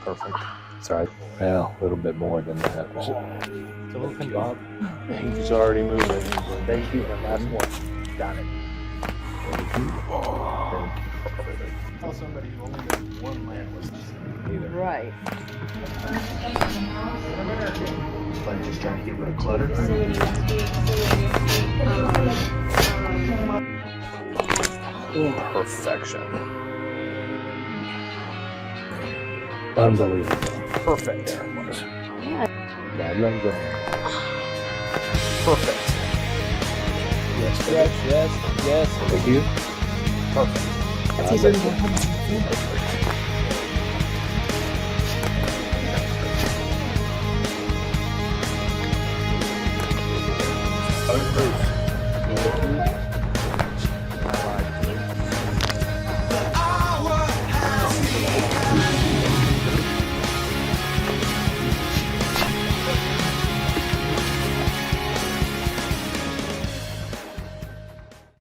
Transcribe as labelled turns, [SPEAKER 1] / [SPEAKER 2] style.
[SPEAKER 1] Perfect. Sorry. Well, a little bit more than that.
[SPEAKER 2] So open Bob.
[SPEAKER 1] He's already moving.
[SPEAKER 2] Thank you. And last one. Got it. Tell somebody who only knows one language.
[SPEAKER 1] Either.
[SPEAKER 3] Right.
[SPEAKER 2] I'm just trying to get rid of clutter.
[SPEAKER 1] Perfection. Unbelievable. Perfect. There it was. Guidelines on. Perfect. Yes, yes. Thank you. Perfect.
[SPEAKER 3] That's even more.